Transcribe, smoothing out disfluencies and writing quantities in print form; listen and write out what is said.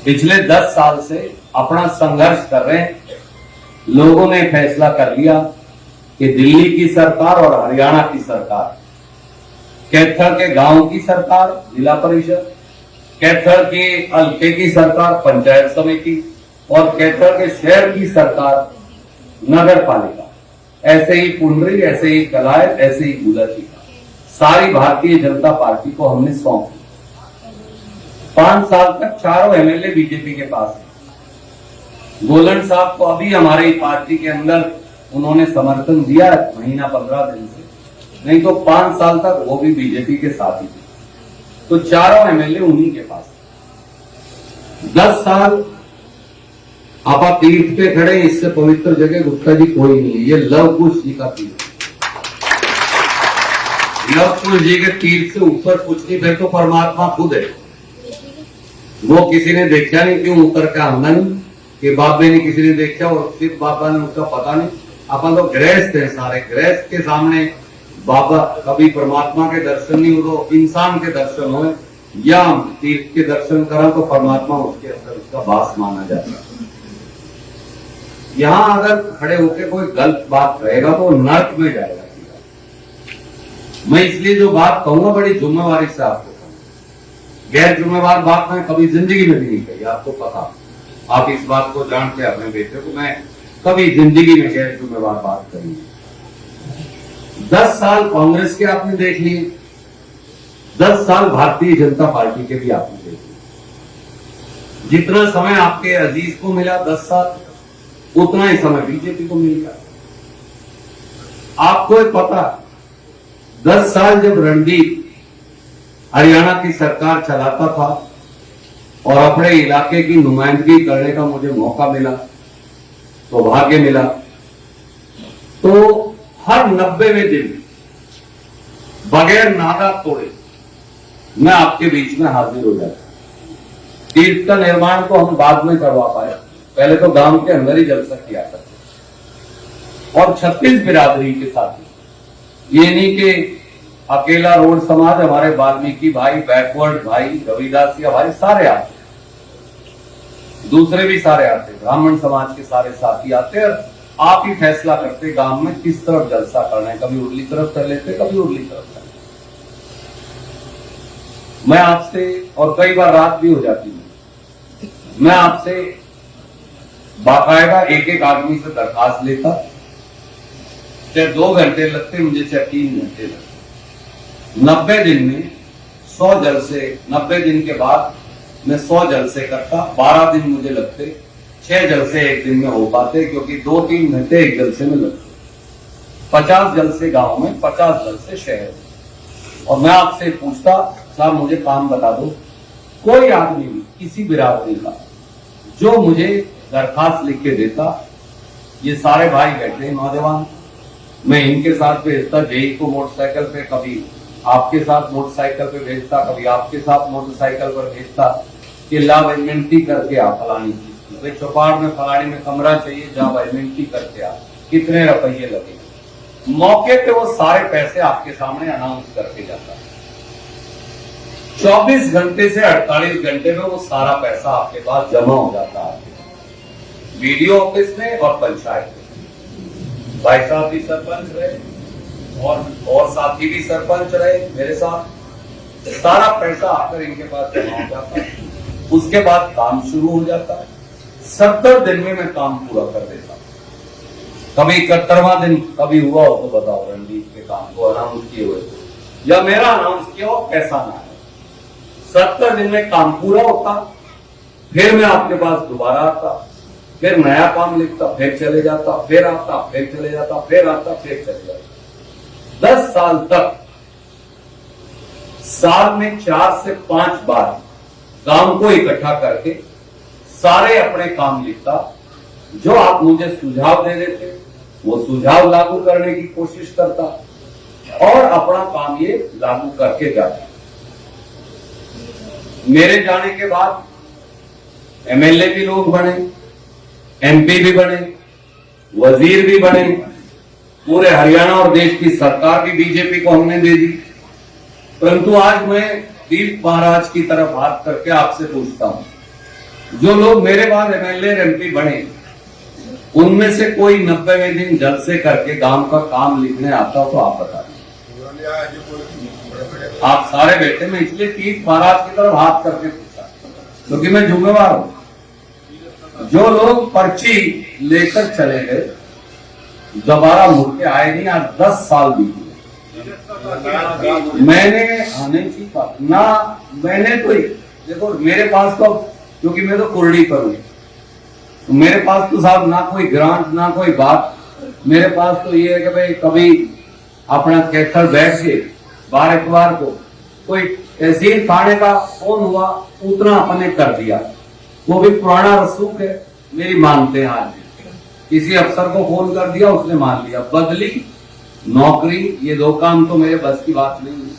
पिछले 10 साल से अपना संघर्ष कर रहे हैं। लोगों ने फैसला कर लिया कि दिल्ली की सरकार और हरियाणा की सरकार, कैथल के गांव की सरकार जिला परिषद, कैथल के हल्के की सरकार पंचायत समिति और कैथल के शहर की सरकार नगर पालिका, ऐसे ही पुंडरी, ऐसे ही कलायत, ऐसे ही गुलाची, सारी भारतीय जनता पार्टी को हमने सौंप दी। 5 साल तक चारों एमएलए बीजेपी के पास है। गोलन साहब को अभी हमारी पार्टी के अंदर उन्होंने समर्थन दिया महीना 15 दिन से, नहीं तो 5 साल तक वो भी बीजेपी के साथ ही थे। तो चारों एमएलए उन्हीं के पास है। 10 साल आप तीर्थ पे खड़े, इससे पवित्र जगह गुप्ता जी कोई नहीं है। ये लव कुश जी का तीर्थ, लव कुश जी के तीर्थ से ऊपर कुछ नहीं, फिर तो परमात्मा खुद है। वो किसी ने देखा नहीं, क्यों उतर का हमला नहीं कि बाबे ने किसी ने देखा और सिर्फ बाबा ने उसका पता नहीं। अपन तो गृहस्थ है, सारे गृहस्थ के सामने बाबा कभी परमात्मा के दर्शन नहीं हो, तो इंसान के दर्शन हो या तीर्थ के दर्शन करा तो परमात्मा उसके अंदर उसका वास माना जाता है। यहां अगर खड़े होकर कोई गलत बात कहेगा तो नर्क में जाएगा। मैं इसलिए जो बात कहूंगा बड़ी जिम्मेवारी से आपको कहूंगा, गैर जिम्मेवार बात मैं कभी जिंदगी में भी नहीं कही, आपको पता। आप इस बात को जानते हैं अपने बेटे को, मैं कभी जिंदगी में गैर जिम्मेवार बात करी। 10 साल कांग्रेस के आपने देख लिए, 10 साल भारतीय जनता पार्टी के भी आपने देख लिए। जितना समय आपके अजीज को मिला 10 साल, उतना ही समय बीजेपी को मिल गया। आपको पता, 10 साल जब रणदीप हरियाणा की सरकार चलाता था और अपने इलाके की नुमाइंदगी करने का मुझे मौका मिला, सौभाग्य मिला, तो हर 90वें दिन बगैर नागा तोड़े मैं आपके बीच में हाजिर हो जाता। तीर्थ का निर्माण तो हम बाद में करवा पाए, पहले तो गांव के अंदर ही जलसा किया करते और 36 बिरादरी के साथ। ये नहीं कि अकेला रोड समाज, हमारे वाल्मीकि भाई, बैकवर्ड भाई, रविदासिया भाई सारे आते, दूसरे भी सारे आते, ब्राह्मण समाज के सारे साथी आते और आप ही फैसला करते गांव में किस तरफ जलसा करना है। कभी उर्ली तरफ कर लेते, कभी उर्ली तरफ कर लेते। मैं आपसे, और कई बार रात भी हो जाती है, मैं आपसे बाकायदा एक एक आदमी से दरखास्त लेता, चाहे 2 घंटे लगते मुझे, चाहे 3 घंटे लगते। 90 दिन में 100 जलसे, 90 दिन के बाद मैं 100 जलसे करता। 12 दिन मुझे लगते, 6 जलसे एक दिन में हो पाते, क्योंकि 2-3 घंटे एक जलसे में लगते। 50 जलसे गांव में, 50 जलसे शहर में। और मैं आपसे पूछता, साहब मुझे काम बता दो, कोई आदमी भी किसी बिरादरी का जो मुझे दरखास्त लिख के देता, ये सारे भाई बैठे नौजवान, मैं इनके साथ भेजता जेई को मोटरसाइकिल पे, कभी आपके साथ मोटरसाइकिल पे भेजता, कभी आपके साथ मोटरसाइकिल पर भेजता कि लाभ विनती करके आप फलानी चीज की, चौपाड़ में फलानी में कमरा चाहिए, जाओ विनती करके आप, कितने रुपये लगे। मौके पे वो सारे पैसे आपके सामने अनाउंस करके जाता है। 24 घंटे से 48 घंटे में वो सारा पैसा आपके पास जमा हो जाता है, वीडियो ऑफिस में और पंचायत में। भाई साहब भी सरपंच रहे और साथी भी सरपंच रहे मेरे साथ। सारा पैसा आकर इनके पास जमा हो जाता है, उसके बाद काम शुरू हो जाता है। 70 दिन में मैं काम पूरा कर देता। कभी 71वां दिन कभी हुआ हो तो बताओ, रणदीप के काम को अनाउंस किए हुए या मेरा अनाउंस किया हो, पैसा ना है। 70 दिन में काम पूरा होता, फिर मैं आपके पास दोबारा आता, फिर नया काम लिखता, फिर चले जाता, फिर आता, फिर चले जाता, फिर आता, फिर चले जाता। 10 साल तक साल में 4 से 5 बार काम को इकट्ठा करके सारे अपने काम लिखता। जो आप मुझे सुझाव दे देते वो सुझाव लागू करने की कोशिश करता और अपना काम ये लागू करके जाता। मेरे जाने के बाद एमएलए भी लोग बने, एमपी भी बने, वजीर भी बने, पूरे हरियाणा और देश की सरकार भी बीजेपी को हमने दे दी। परंतु आज मैं तीर्थ महाराज की तरफ हाथ करके आपसे पूछता हूं, जो लोग मेरे बाद एमएलए एमपी बने, उनमें से कोई 90वें दिन जलसे करके गांव का काम लिखने आता हो तो आप बता दीजिए। आप सारे बैठे, मैं इसलिए 30 महाराज की तरफ हाथ करके पूछा क्योंकि मैं जिम्मेवार हूं। जो लोग पर्ची लेकर चले गए दोबारा मुड़ के आए नहीं, आज 10 साल बीत गए। मैंने आने की बात ना, मैंने तो देखो मेरे पास तो, क्योंकि मैं तो कुर्डी पर हूं, तो मेरे पास तो साहब ना कोई ग्रांट ना कोई बात, मेरे पास तो ये है कि भाई कभी अपना कैथल बैठ के 12 इतवार को कोई तहसील थाने का फोन हुआ, उतना अपने कर दिया, वो भी पुराना रसूख है, मेरी मानते हैं आज भी। किसी अफसर को फोन कर दिया, उसने मान लिया। बदली, नौकरी, ये दो काम तो मेरे बस की बात नहीं है।